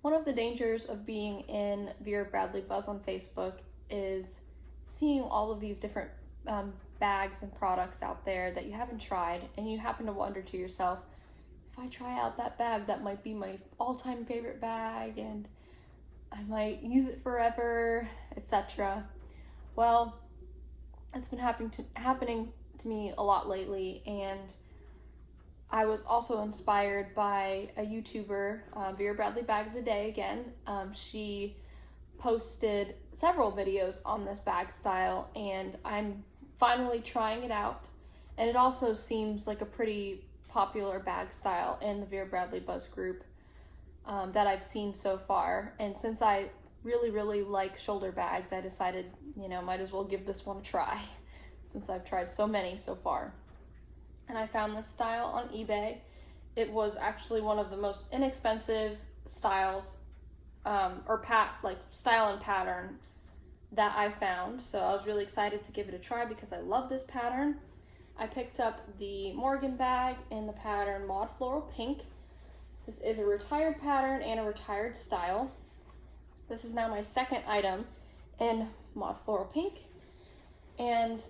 One of the dangers of being in Vera Bradley Buzz on Facebook is seeing all of these different bags and products out there that you haven't tried, and you happen to wonder to yourself, if I try out that bag, that might be my all-time favorite bag, and I might use it forever, etc. Well, it's been happening to me a lot lately, and I was also inspired by a YouTuber, Vera Bradley Bag of the Day again. She posted several videos on this bag style, and I'm finally trying it out. And it also seems like a pretty popular bag style in the Vera Bradley Buzz group that I've seen so far. And since I really like shoulder bags, I decided, might as well give this one a try since I've tried so many so far. And I found this style on eBay. It was actually one of the most inexpensive styles, style and pattern that I found. So I was really excited to give it a try because I love this pattern. I picked up the Morgan bag in the pattern Mod Floral Pink. This is a retired pattern and a retired style. This is now my second item in Mod Floral Pink, and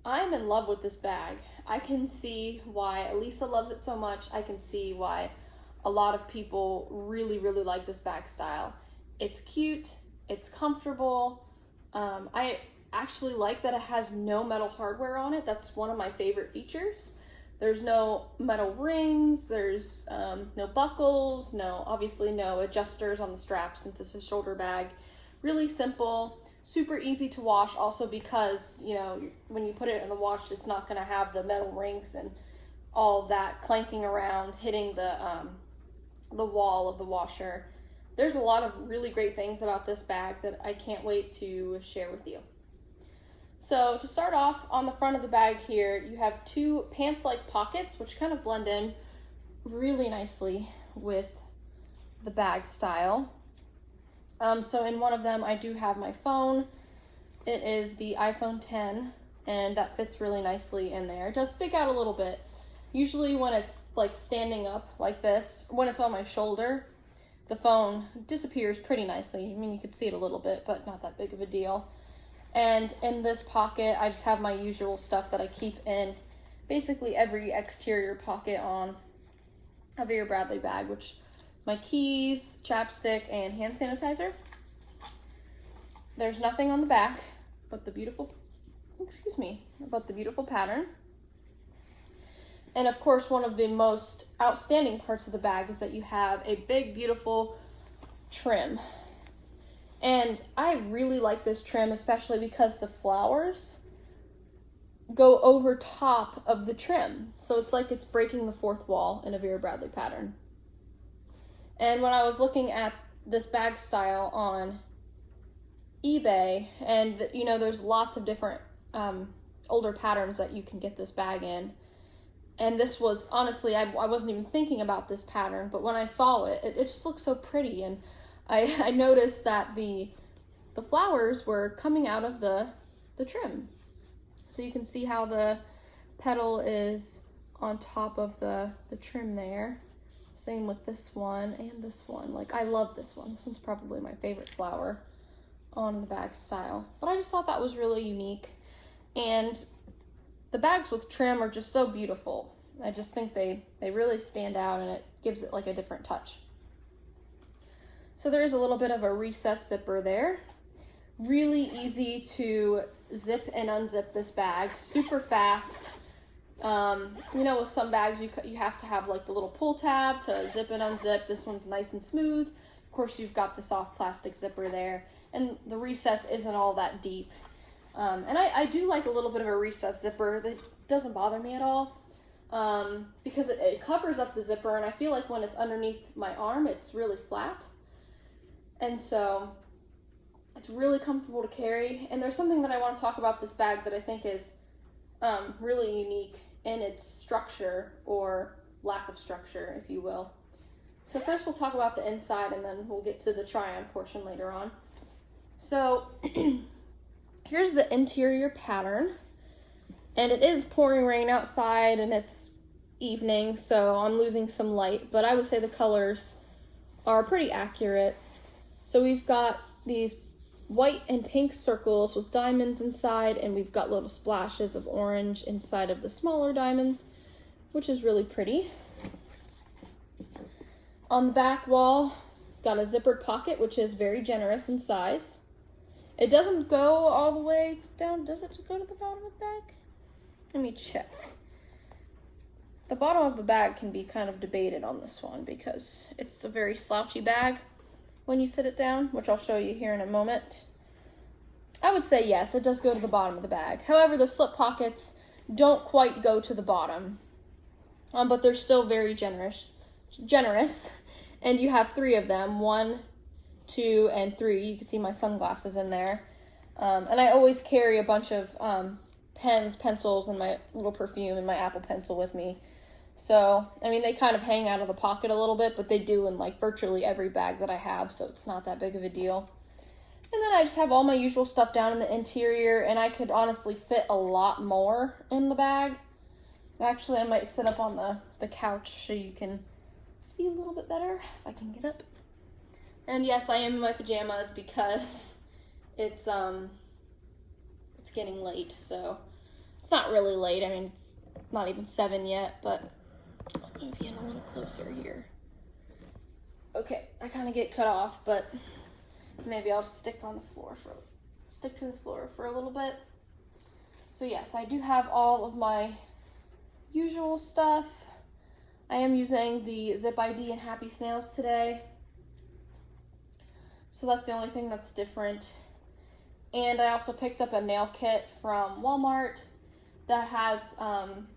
I'm in love with this bag. I can see why Elisa loves it so much. I can see why a lot of people really like this bag style. It's cute, it's comfortable. I actually like that it has no metal hardware on it. That's one of my favorite features. There's no metal rings, there's no buckles, obviously no adjusters on the straps since it's a shoulder bag. Really simple. Super easy to wash also because, when you put it in the wash, it's not going to have the metal rings and all that clanking around, hitting the wall of the washer. There's a lot of really great things about this bag that I can't wait to share with you. So to start off, on the front of the bag here, you have two pants-like pockets, which kind of blend in really nicely with the bag style. So in one of them, I do have my phone. It is the iPhone 10, and that fits really nicely in there. It does stick out a little bit. Usually when it's like standing up like this, when it's on my shoulder, the phone disappears pretty nicely. I mean, you could see it a little bit, but not that big of a deal. And in this pocket, I just have my usual stuff that I keep in basically every exterior pocket on a Vera Bradley bag, which my keys, chapstick, and hand sanitizer. There's nothing on the back but the beautiful pattern. And of course, one of the most outstanding parts of the bag is that you have a big, beautiful trim. And I really like this trim, especially because the flowers go over top of the trim. So it's like it's breaking the fourth wall in a Vera Bradley pattern. And when I was looking at this bag style on eBay, and there's lots of different older patterns that you can get this bag in. And this was, honestly, I wasn't even thinking about this pattern, but when I saw it, it just looked so pretty. And I noticed that the flowers were coming out of the trim. So you can see how the petal is on top of the trim there. Same with this one and this one. Like, I love this one. This one's probably my favorite flower on the bag style. But I just thought that was really unique. And the bags with trim are just so beautiful. I just think they really stand out, and it gives it like a different touch. So there is a little bit of a recessed zipper there. Really easy to zip and unzip this bag. Super fast. With some bags you have to have like the little pull tab to zip and unzip. This one's nice and smooth. Of course, you've got the soft plastic zipper there, and the recess isn't all that deep. And I do like a little bit of a recessed zipper. That doesn't bother me at all because it covers up the zipper, and I feel like when it's underneath my arm, it's really flat. And so it's really comfortable to carry. And there's something that I want to talk about this bag that I think is really unique in its structure, or lack of structure, if you will. So first we'll talk about the inside, and then we'll get to the try-on portion later on. So here's the interior pattern, and it is pouring rain outside, and it's evening, so I'm losing some light, but I would say the colors are pretty accurate. So we've got these white and pink circles with diamonds inside, and we've got little splashes of orange inside of the smaller diamonds, which is really pretty. On the back wall, got a zippered pocket, which is very generous in size. It doesn't go all the way down. Does it go to the bottom of the bag? Let me check. The bottom of the bag can be kind of debated on this one because it's a very slouchy bag when you sit it down, which I'll show you here in a moment. I would say yes, it does go to the bottom of the bag. However, the slip pockets don't quite go to the bottom, but they're still very generous. And you have 3 of them, 1, 2, and 3. You can see my sunglasses in there. And I always carry a bunch of pens, pencils, and my little perfume and my Apple Pencil with me. So, I mean, they kind of hang out of the pocket a little bit, but they do in like virtually every bag that I have, so it's not that big of a deal. And then I just have all my usual stuff down in the interior, and I could honestly fit a lot more in the bag. Actually, I might sit up on the couch so you can see a little bit better if I can get up. And yes, I am in my pajamas because it's getting late, so it's not really late. I mean, it's not even 7 yet, but I'll move you in a little closer here. Okay, I kind of get cut off, but maybe I'll stick to the floor for a little bit. So yes, I do have all of my usual stuff. I am using the Zip ID and Happy Snails today. So that's the only thing that's different. And I also picked up a nail kit from Walmart that has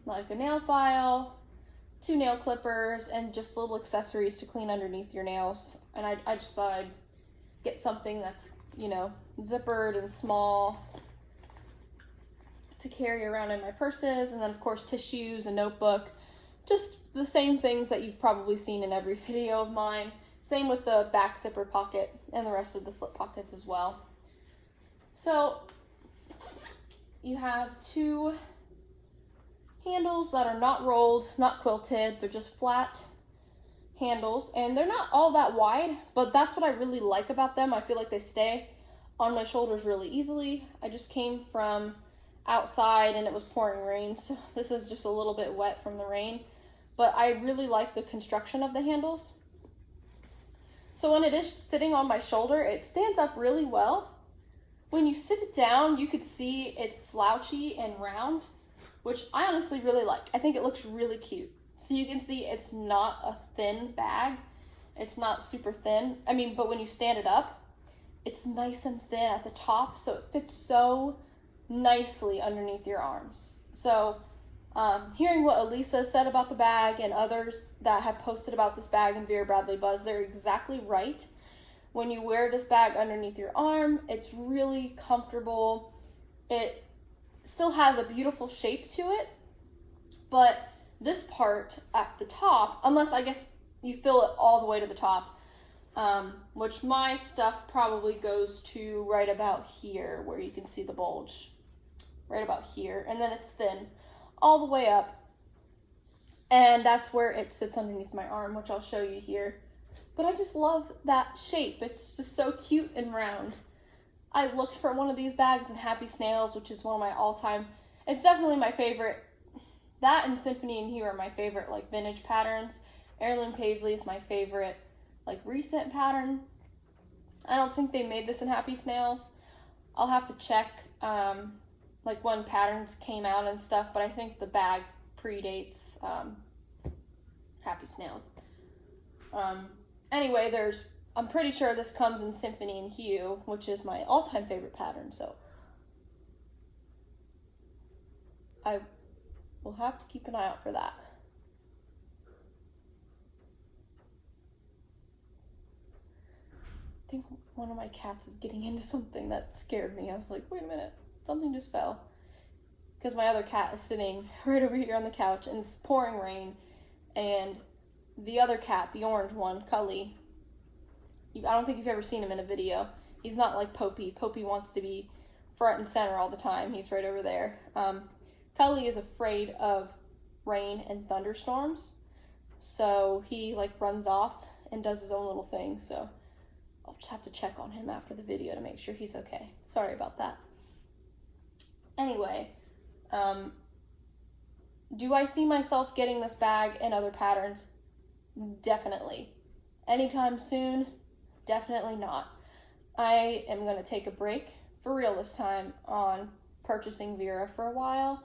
like a nail file, 2 nail clippers, and just little accessories to clean underneath your nails. And I just thought I'd get something that's, you know, zippered and small to carry around in my purses. And then of course tissues, a notebook, just the same things that you've probably seen in every video of mine. Same with the back zipper pocket and the rest of the slip pockets as well. So you have 2 handles that are not rolled, not quilted. They're just flat handles, and they're not all that wide, but that's what I really like about them. I feel like they stay on my shoulders really easily. I just came from outside and it was pouring rain, so this is just a little bit wet from the rain, but I really like the construction of the handles. So when it is sitting on my shoulder, it stands up really well. When you sit it down, you could see it's slouchy and round, which I honestly really like. I think it looks really cute. So you can see it's not a thin bag. It's not super thin. I mean, but when you stand it up, it's nice and thin at the top, so it fits so nicely underneath your arms. So hearing what Elisa said about the bag and others that have posted about this bag in Vera Bradley Buzz, they're exactly right. When you wear this bag underneath your arm, it's really comfortable. It still has a beautiful shape to it, but this part at the top, unless I guess you fill it all the way to the top, which my stuff probably goes to right about here where you can see the bulge, right about here, and then it's thin all the way up, and that's where it sits underneath my arm, which I'll show you here. But I just love that shape. It's just so cute and round. I looked for one of these bags in Happy Snails, which is one of my all-time, it's definitely my favorite. That and Symphony and Hue are my favorite like vintage patterns. Heirloom Paisley is my favorite like recent pattern. I don't think they made this in Happy Snails. I'll have to check like when patterns came out and stuff, but I think the bag predates Happy Snails. Anyway, I'm pretty sure this comes in Symphony and Hue, which is my all-time favorite pattern, so I will have to keep an eye out for that. I think one of my cats is getting into something that scared me. I was like, wait a minute, something just fell. Because my other cat is sitting right over here on the couch and it's pouring rain, and the other cat, the orange one, Cully, I don't think you've ever seen him in a video. He's not like Popey. Popey wants to be front and center all the time. He's right over there. Cully is afraid of rain and thunderstorms, so he like runs off and does his own little thing, so I'll just have to check on him after the video to make sure he's okay. Sorry about that. Anyway, do I see myself getting this bag in other patterns? Definitely. Anytime soon? Definitely not. I am going to take a break, for real this time, on purchasing Vera for a while.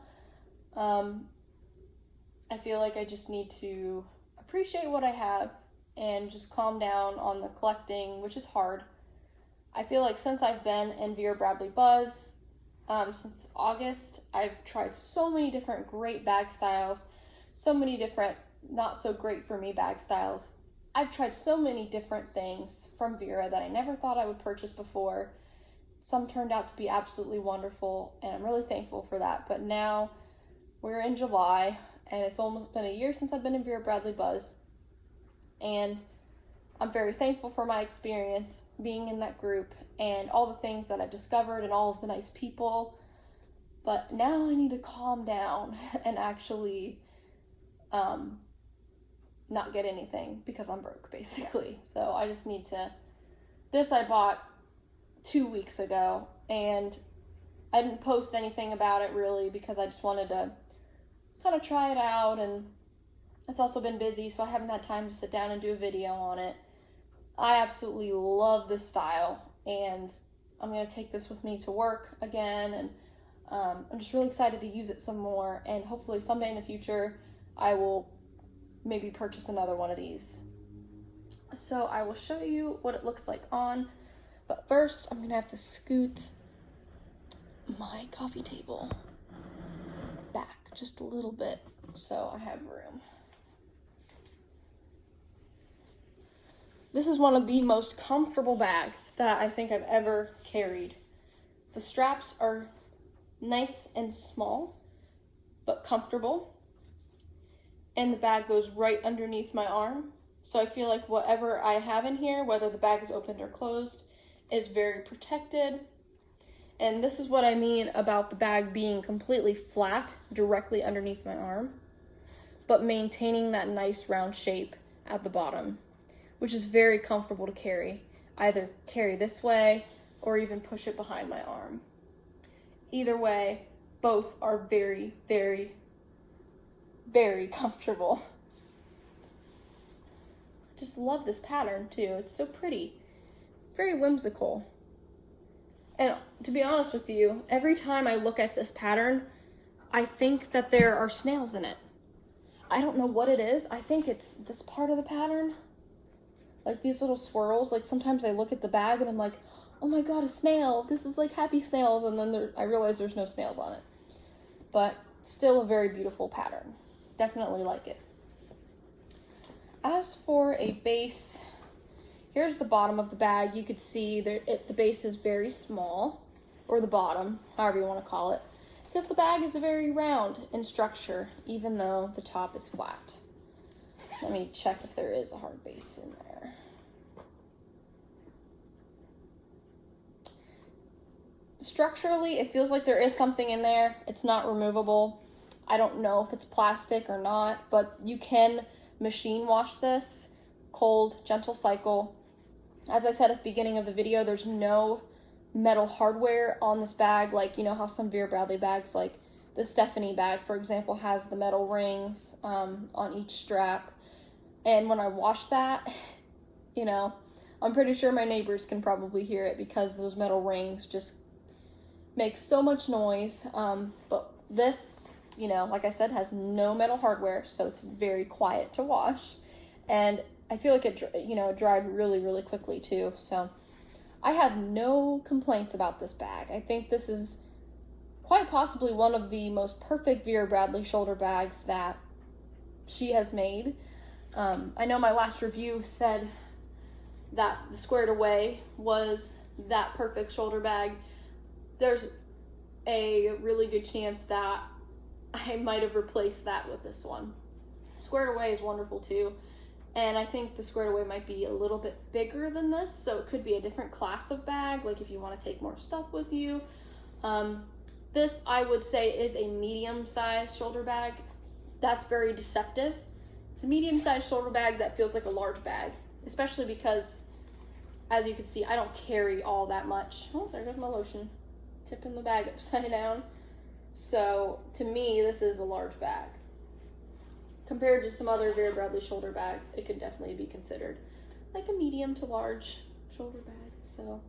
I feel like I just need to appreciate what I have and just calm down on the collecting, which is hard. I feel like since I've been in Vera Bradley Buzz, since August, I've tried so many different great bag styles, so many different not so great for me bag styles. I've tried so many different things from Vera that I never thought I would purchase before. Some turned out to be absolutely wonderful, and I'm really thankful for that. But now we're in July, and it's almost been a year since I've been in Vera Bradley Buzz, and I'm very thankful for my experience being in that group and all the things that I've discovered and all of the nice people. But now I need to calm down and actually not get anything because I'm broke, basically. So I just need to... This I bought 2 weeks ago, and I didn't post anything about it really because I just wanted to kind of try it out, and it's also been busy, so I haven't had time to sit down and do a video on it. I absolutely love this style, and I'm going to take this with me to work again, and I'm just really excited to use it some more, and hopefully someday in the future I will maybe purchase another one of these. So I will show you what it looks like on, but first I'm going to have to scoot my coffee table back just a little bit so I have room. This is one of the most comfortable bags that I think I've ever carried. The straps are nice and small, but comfortable. And the bag goes right underneath my arm. So I feel like whatever I have in here, whether the bag is opened or closed, is very protected. And this is what I mean about the bag being completely flat directly underneath my arm, but maintaining that nice round shape at the bottom, which is very comfortable to carry. Either carry this way or even push it behind my arm. Either way, both are very, very, very comfortable. Just love this pattern too. It's so pretty. Very whimsical. And to be honest with you, every time I look at this pattern, I think that there are snails in it. I don't know what it is. I think it's this part of the pattern. Like these little swirls. Like sometimes I look at the bag and I'm like, oh my god, a snail. This is like happy snails. And then I realize there's no snails on it. But still a very beautiful pattern. Definitely like it. As for a base, here's the bottom of the bag. You could see the base is very small, or the bottom, however you want to call it, because the bag is very round in structure, even though the top is flat. Let me check if there is a hard base in there. Structurally, it feels like there is something in there. It's not removable. I don't know if it's plastic or not, but you can machine wash this. Cold, gentle cycle. As I said at the beginning of the video, there's no metal hardware on this bag, like you know how some Vera Bradley bags, like the Stephanie bag, for example, has the metal rings on each strap. And when I wash that, you know, I'm pretty sure my neighbors can probably hear it because those metal rings just make so much noise. But this, you know, like I said, has no metal hardware, so it's very quiet to wash. And I feel like it, you know, dried really, really quickly too. So I have no complaints about this bag. I think this is quite possibly one of the most perfect Vera Bradley shoulder bags that she has made. I know my last review said that the Squared Away was that perfect shoulder bag. There's a really good chance that I might have replaced that with this one. Squared Away is wonderful too. And I think the Squared Away might be a little bit bigger than this, so it could be a different class of bag, like if you want to take more stuff with you. This, I would say, is a medium-sized shoulder bag. That's very deceptive. It's a medium-sized shoulder bag that feels like a large bag. especially because, as you can see, I don't carry all that much. Oh, there goes my lotion. Tipping the bag upside down. So, to me, this is a large bag. Compared to some other Vera Bradley shoulder bags, it could definitely be considered like a medium to large shoulder bag. So,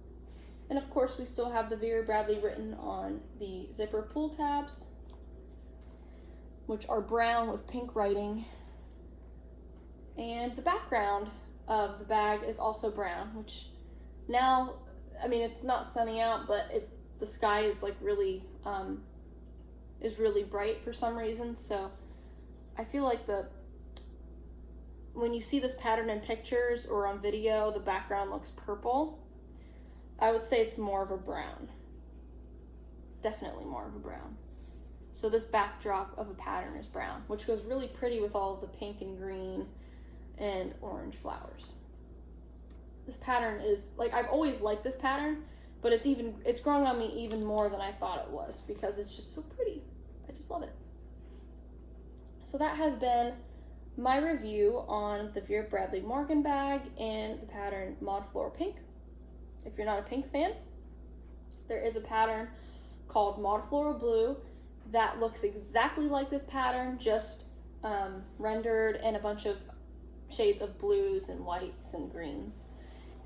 and of course, we still have the Vera Bradley written on the zipper pull tabs, which are brown with pink writing. And the background of the bag is also brown, which now, I mean, it's not sunny out, but the sky is like really bright for some reason. So I feel like when you see this pattern in pictures or on video, the background looks purple. I would say it's more of a brown. Definitely more of a brown. So this backdrop of a pattern is brown, which goes really pretty with all of the pink and green and orange flowers. This pattern is, like, I've always liked this pattern, but it's growing on me even more than I thought it was because it's just so pretty. I just love it. So that has been my review on the Vera Bradley Morgan bag and the pattern Mod Floral Pink. If you're not a pink fan, there is a pattern called Mod Floral Blue that looks exactly like this pattern, just rendered in a bunch of shades of blues and whites and greens.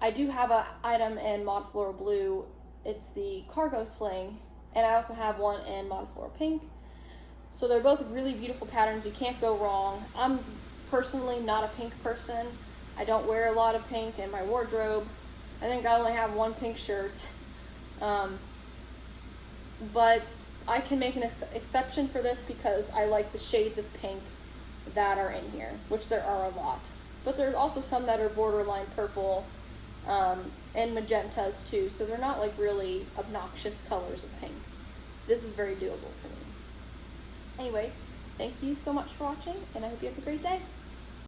I do have an item in Mod Floral Blue. It's the cargo sling, and I also have one in Mod Floral Pink. So they're both really beautiful patterns. You can't go wrong. I'm personally not a pink person. I don't wear a lot of pink in my wardrobe. I think I only have one pink shirt. But I can make an exception for this because I like the shades of pink that are in here, which there are a lot. But there are also some that are borderline purple and magentas too, so they're not like really obnoxious colors of pink. This is very doable for me. Anyway, thank you so much for watching, and I hope you have a great day.